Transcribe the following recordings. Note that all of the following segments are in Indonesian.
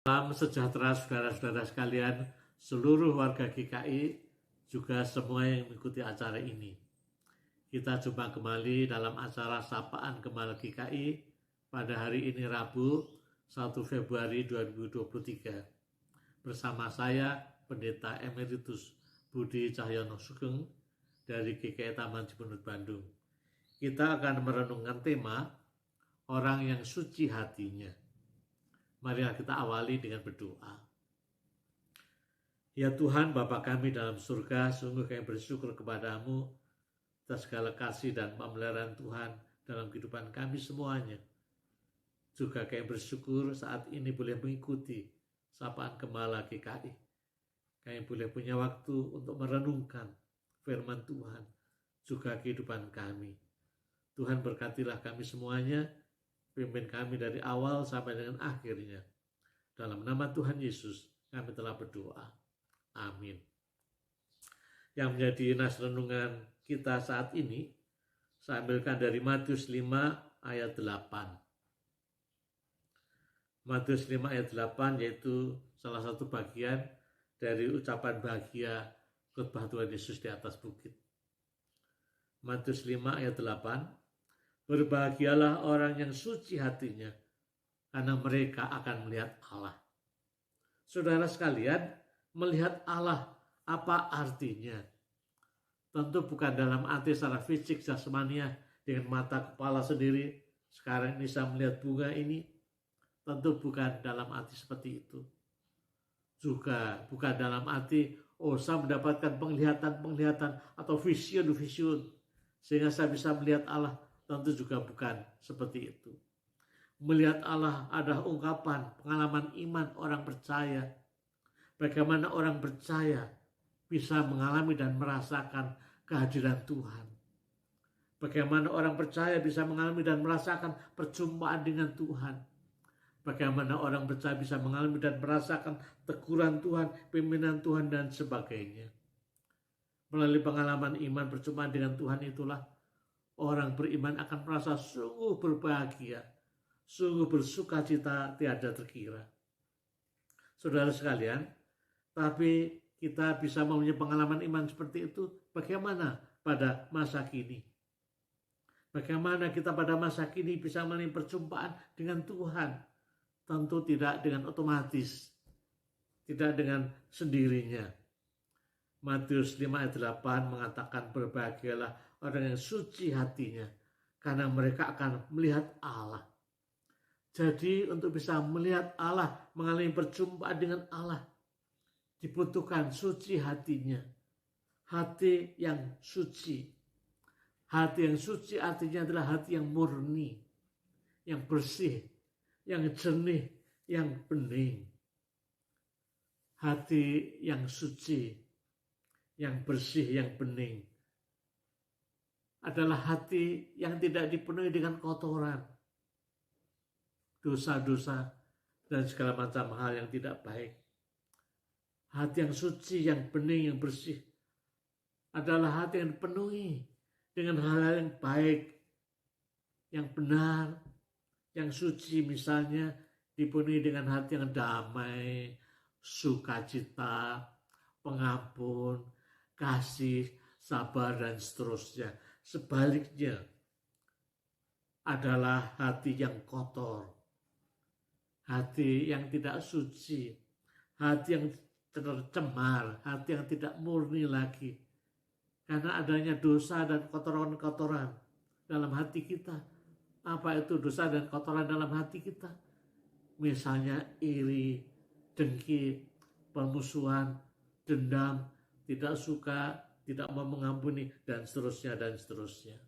Salam sejahtera saudara-saudara sekalian, seluruh warga GKI, juga semua yang mengikuti acara ini. Kita jumpa kembali dalam acara Sapaan Gembala GKI pada hari ini Rabu 1 Februari 2023. Bersama saya, Pendeta Emeritus Budi Cahyono Sugeng dari GKI Taman Cipunut Bandung. Kita akan merenungkan tema orang yang suci hatinya. Marilah kita awali dengan berdoa. Ya Tuhan, Bapa kami dalam surga, sungguh kami bersyukur kepadamu atas segala kasih dan pemeliharaan Tuhan dalam kehidupan kami semuanya. Juga kami bersyukur saat ini boleh mengikuti Sapaan Gembala GKI. Kami boleh punya waktu untuk merenungkan firman Tuhan, juga kehidupan kami. Tuhan berkatilah kami semuanya, pimpin kami dari awal sampai dengan akhirnya. Dalam nama Tuhan Yesus kami telah berdoa. Amin. Yang menjadi nas renungan kita saat ini, saya ambilkan dari Matius 5 ayat 8. Matius 5 ayat 8 yaitu salah satu bagian dari ucapan bahagia khotbah Tuhan Yesus di atas bukit. Matius 5 ayat 8. Berbahagialah orang yang suci hatinya, karena mereka akan melihat Allah. Saudara sekalian, melihat Allah apa artinya? Tentu bukan dalam arti secara fisik jasmania dengan mata kepala sendiri. Sekarang ini saya melihat bunga ini, tentu bukan dalam arti seperti itu. Juga bukan dalam arti, saya mendapatkan penglihatan atau vision sehingga saya bisa melihat Allah. Tentu juga bukan seperti itu. Melihat Allah adalah ungkapan pengalaman iman orang percaya. Bagaimana orang percaya bisa mengalami dan merasakan kehadiran Tuhan. Bagaimana orang percaya bisa mengalami dan merasakan perjumpaan dengan Tuhan. Bagaimana orang percaya bisa mengalami dan merasakan teguran Tuhan, pimpinan Tuhan, dan sebagainya. Melalui pengalaman iman perjumpaan dengan Tuhan itulah orang beriman akan merasa sungguh berbahagia, sungguh bersuka cita tiada terkira. Saudara sekalian, tapi kita bisa mempunyai pengalaman iman seperti itu bagaimana pada masa kini? Bagaimana kita pada masa kini bisa mempunyai perjumpaan dengan Tuhan? Tentu tidak dengan otomatis, tidak dengan sendirinya. Matius 5 ayat 8 mengatakan berbahagialah orang yang suci hatinya, karena mereka akan melihat Allah. Jadi untuk bisa melihat Allah, mengalami perjumpaan dengan Allah, dibutuhkan suci hatinya. Hati yang suci. Hati yang suci artinya adalah hati yang murni, yang bersih, yang jernih, yang bening. Hati yang suci, yang bersih, yang bening adalah hati yang tidak dipenuhi dengan kotoran, dosa-dosa, dan segala macam hal yang tidak baik. Hati yang suci, yang bening, yang bersih adalah hati yang dipenuhi dengan hal-hal yang baik, yang benar, yang suci. Misalnya dipenuhi dengan hati yang damai, sukacita, pengampun, kasih, sabar, dan seterusnya. Sebaliknya adalah hati yang kotor, hati yang tidak suci, hati yang tercemar, hati yang tidak murni lagi. Karena adanya dosa dan kotoran-kotoran dalam hati kita. Apa itu dosa dan kotoran dalam hati kita? Misalnya iri, dengki, permusuhan, dendam, tidak suka, tidak mau mengampuni, dan seterusnya, dan seterusnya.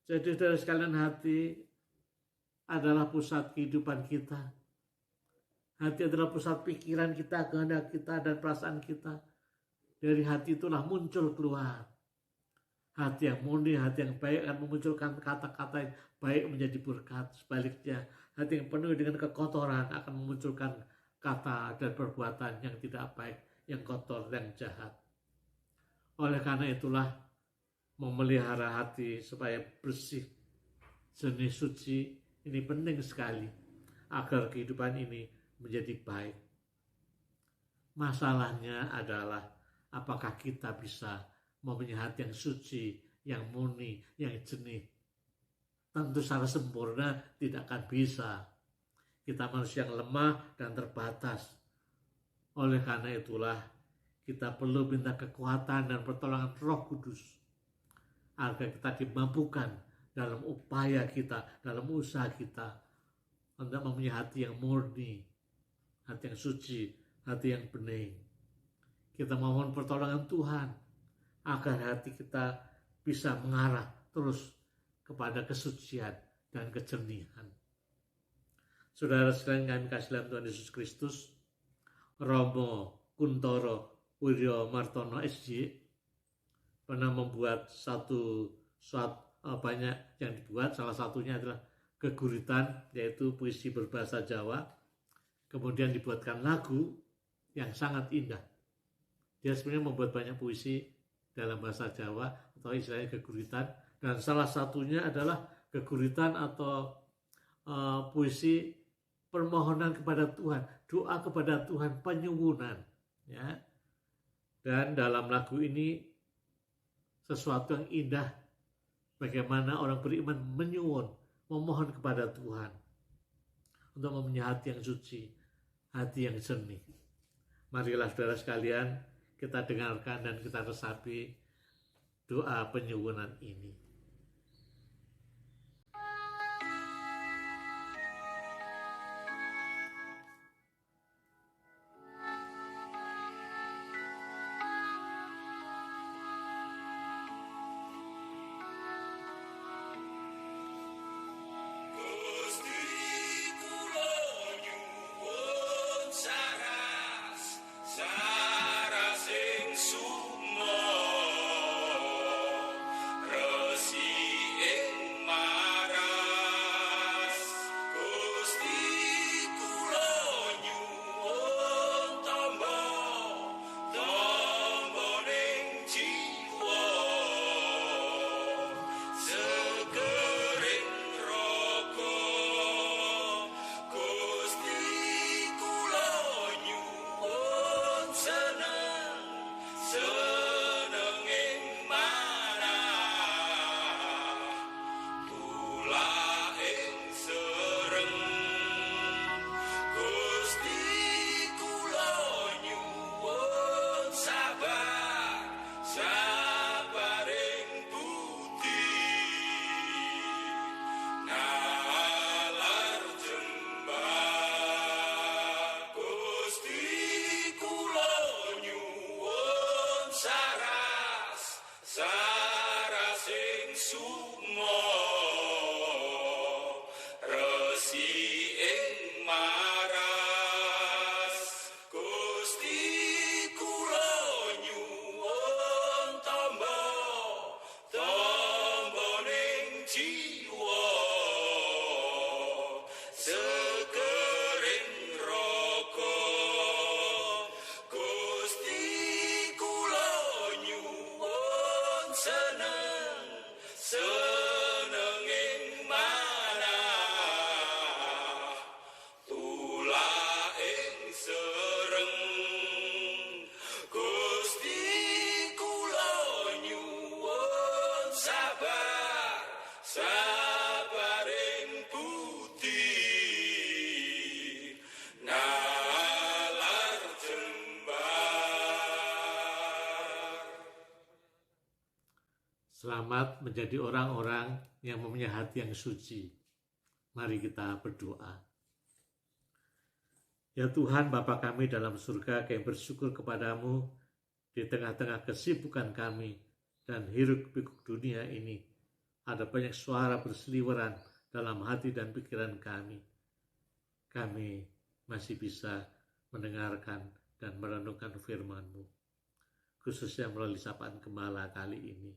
Jadi dari sekalian, hati adalah pusat kehidupan kita. Hati adalah pusat pikiran kita, kehendak kita, dan perasaan kita. Dari hati itulah muncul keluar. Hati yang murni, hati yang baik akan memunculkan kata-kata yang baik menjadi berkat. Sebaliknya, hati yang penuh dengan kekotoran akan memunculkan kata dan perbuatan yang tidak baik, yang kotor dan jahat. Oleh karena itulah memelihara hati supaya bersih, jernih, suci ini penting sekali agar kehidupan ini menjadi baik. Masalahnya adalah apakah kita bisa mempunyai hati yang suci, yang murni, yang jernih. Tentu secara sempurna tidak akan bisa. Kita manusia yang lemah dan terbatas. Oleh karena itulah kita perlu minta kekuatan dan pertolongan Roh Kudus agar kita dimampukan dalam upaya kita, dalam usaha kita untuk mempunyai hati yang murni, hati yang suci, hati yang bening. Kita mohon pertolongan Tuhan agar hati kita bisa mengarah terus kepada kesucian dan kejernihan. Saudara sekalian kami kasih dalam Tuhan Yesus Kristus, Romo Kuntoro Wiryo Martono SJ pernah membuat banyak yang dibuat, salah satunya adalah Geguritan, yaitu puisi berbahasa Jawa. Kemudian dibuatkan lagu yang sangat indah. Dia sebenarnya membuat banyak puisi dalam bahasa Jawa atau istilahnya Geguritan, dan salah satunya adalah Geguritan atau puisi permohonan kepada Tuhan, doa kepada Tuhan, penyuwunan, ya. Dan dalam lagu ini sesuatu yang indah, bagaimana orang beriman menyuwun, memohon kepada Tuhan untuk mempunyai hati yang suci, hati yang jernih. Marilah saudara sekalian, kita dengarkan dan kita resapi doa penyuwunan ini. Selamat menjadi orang-orang yang mempunyai hati yang suci. Mari kita berdoa. Ya Tuhan, Bapa kami dalam surga, kami bersyukur kepadamu di tengah-tengah kesibukan kami dan hiruk-pikuk dunia ini. Ada banyak suara berseliweran dalam hati dan pikiran kami. Kami masih bisa mendengarkan dan merenungkan firman-Mu, khususnya melalui sapaan Gembala kali ini.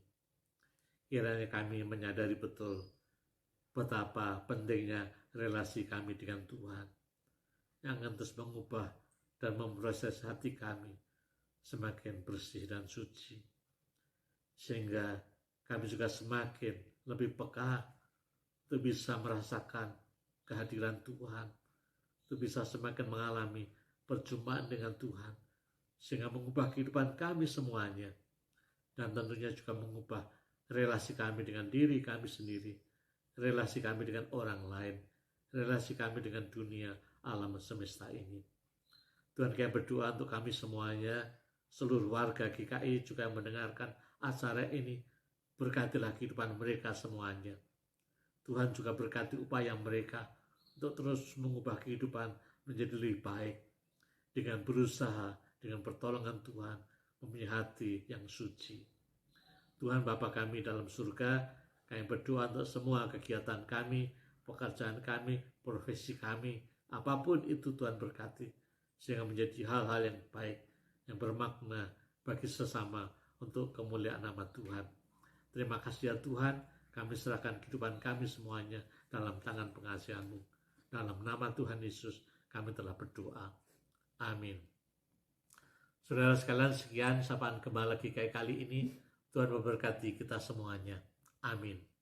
Kiranya kami menyadari betul betapa pentingnya relasi kami dengan Tuhan, yang akan terus mengubah dan memproses hati kami semakin bersih dan suci, sehingga kami juga semakin lebih peka untuk bisa merasakan kehadiran Tuhan, untuk bisa semakin mengalami perjumpaan dengan Tuhan, sehingga mengubah kehidupan kami semuanya, dan tentunya juga mengubah relasi kami dengan diri kami sendiri, relasi kami dengan orang lain, relasi kami dengan dunia alam semesta ini. Tuhan, kami berdoa untuk kami semuanya, seluruh warga GKI juga yang mendengarkan acara ini, berkatilah kehidupan mereka semuanya. Tuhan juga berkati upaya mereka untuk terus mengubah kehidupan menjadi lebih baik, dengan berusaha, dengan pertolongan Tuhan, mempunyai hati yang suci. Tuhan Bapa kami dalam surga, kami berdoa untuk semua kegiatan kami, pekerjaan kami, profesi kami, apapun itu Tuhan berkati, sehingga menjadi hal-hal yang baik, yang bermakna bagi sesama untuk kemuliaan nama Tuhan. Terima kasih ya Tuhan, kami serahkan kehidupan kami semuanya dalam tangan pengasihan-Mu. Dalam nama Tuhan Yesus kami telah berdoa. Amin. Saudara sekalian, sekian sapaan Gembala GKI kali ini. Tuhan memberkati kita semuanya. Amin.